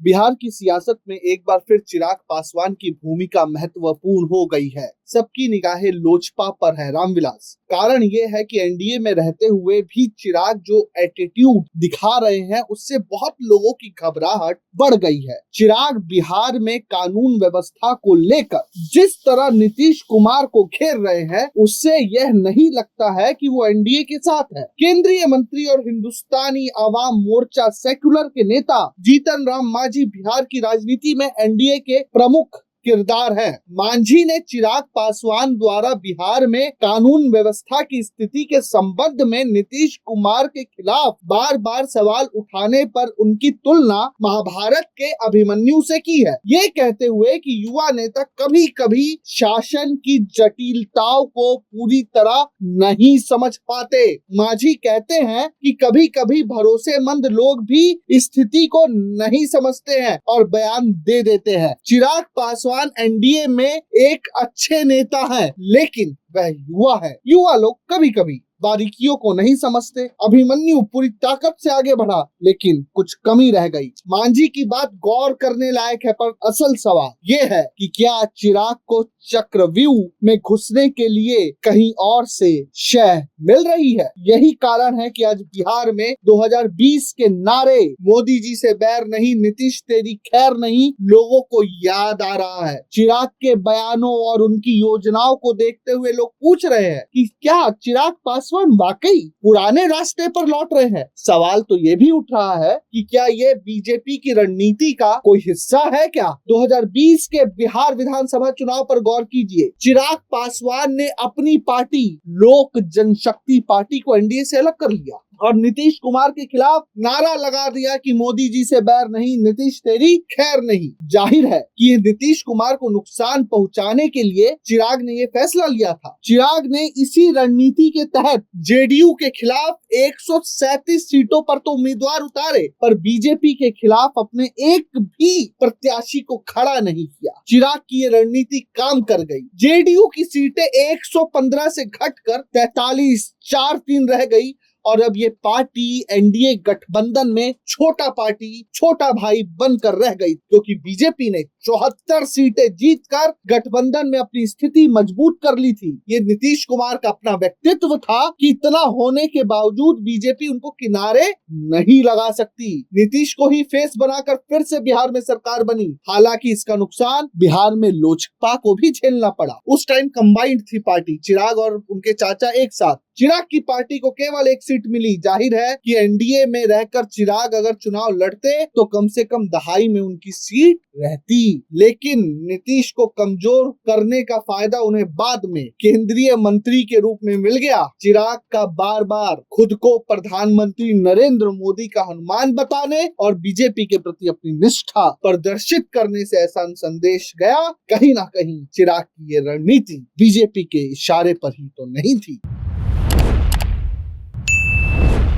बिहार की सियासत में एक बार फिर चिराग पासवान की भूमिका महत्वपूर्ण हो गई है। सबकी निगाहें लोजपा पर है रामविलास। कारण ये है कि एनडीए में रहते हुए भी चिराग जो एटीट्यूड दिखा रहे हैं उससे बहुत लोगों की घबराहट बढ़ गई है। चिराग बिहार में कानून व्यवस्था को लेकर जिस तरह नीतीश कुमार को घेर रहे हैं उससे यह नहीं लगता है कि वो एनडीए के साथ है। केंद्रीय मंत्री और हिंदुस्तानी आवाम मोर्चा सेक्युलर के नेता जीतन राम मांझी बिहार की राजनीति में एनडीए के प्रमुख किरदार है। मांझी ने चिराग पासवान द्वारा बिहार में कानून व्यवस्था की स्थिति के संबंध में नीतीश कुमार के खिलाफ बार बार सवाल उठाने पर उनकी तुलना महाभारत के अभिमन्यु से की है, ये कहते हुए कि युवा नेता कभी कभी शासन की जटिलताओं को पूरी तरह नहीं समझ पाते। मांझी कहते हैं कि कभी कभी भरोसेमंद लोग भी स्थिति को नहीं समझते हैं और बयान दे देते हैं। चिराग पासवान एनडीए में एक अच्छे नेता हैं, लेकिन वह युवा है। युवा लोग कभी कभी बारीकियों को नहीं समझते। अभिमन्यु पूरी ताकत से आगे बढ़ा लेकिन कुछ कमी रह गई। मांझी की बात गौर करने लायक है, पर असल सवाल ये है कि क्या चिराग को चक्रव्यूह में घुसने के लिए कहीं और से शह मिल रही है? यही कारण है कि आज बिहार में 2020 के नारे मोदी जी से बैर नहीं, नीतीश तेरी खैर नहीं लोगों को याद आ रहा है। चिराग के बयानों और उनकी योजनाओं को देखते हुए लोग पूछ रहे हैं कि क्या चिराग पासवान वाकई पुराने रास्ते पर लौट रहे हैं? सवाल तो ये भी उठ रहा है कि क्या ये बीजेपी की रणनीति का कोई हिस्सा है क्या? 2020 के बिहार विधानसभा चुनाव पर गौर कीजिए। चिराग पासवान ने अपनी पार्टी लोक जनशक्ति पार्टी को एनडीए से अलग कर लिया और नीतीश कुमार के खिलाफ नारा लगा दिया कि मोदी जी से बैर नहीं, नीतीश तेरी खैर नहीं। जाहिर है कि नीतीश कुमार को नुकसान पहुंचाने के लिए चिराग ने ये फैसला लिया था। चिराग ने इसी रणनीति के तहत जेडीयू के खिलाफ 137 सीटों पर तो उम्मीदवार उतारे, पर बीजेपी के खिलाफ अपने एक भी प्रत्याशी को खड़ा नहीं किया। चिराग की ये रणनीति काम कर गई। जेडीयू की सीटें 115 से घटकर 43 4-3 रह गई और अब ये पार्टी एनडीए गठबंधन में छोटा पार्टी, छोटा भाई बनकर रह गई, क्योंकि बीजेपी ने 74 सीटें जीतकर गठबंधन में अपनी स्थिति मजबूत कर ली थी। ये नीतीश कुमार का अपना व्यक्तित्व था कि इतना होने के बावजूद बीजेपी उनको किनारे नहीं लगा सकती। नीतीश को ही फेस बनाकर फिर से बिहार में सरकार बनी। हालांकि इसका नुकसान बिहार में लोजपा को भी झेलना पड़ा। उस टाइम कंबाइंड थी पार्टी, चिराग और उनके चाचा एक साथ। चिराग की पार्टी को केवल एक सीट मिली। जाहिर है कि एनडीए में रहकर चिराग अगर चुनाव लड़ते तो कम से कम दहाई में उनकी सीट रहती, लेकिन नीतीश को कमजोर करने का फायदा उन्हें बाद में केंद्रीय मंत्री के रूप में मिल गया। चिराग का बार बार खुद को प्रधानमंत्री नरेंद्र मोदी का हनुमान बताने और बीजेपी के प्रति अपनी निष्ठा प्रदर्शित करने से ऐसा संदेश गया, कहीं ना कहीं चिराग की ये रणनीति बीजेपी के इशारे पर ही तो नहीं थी।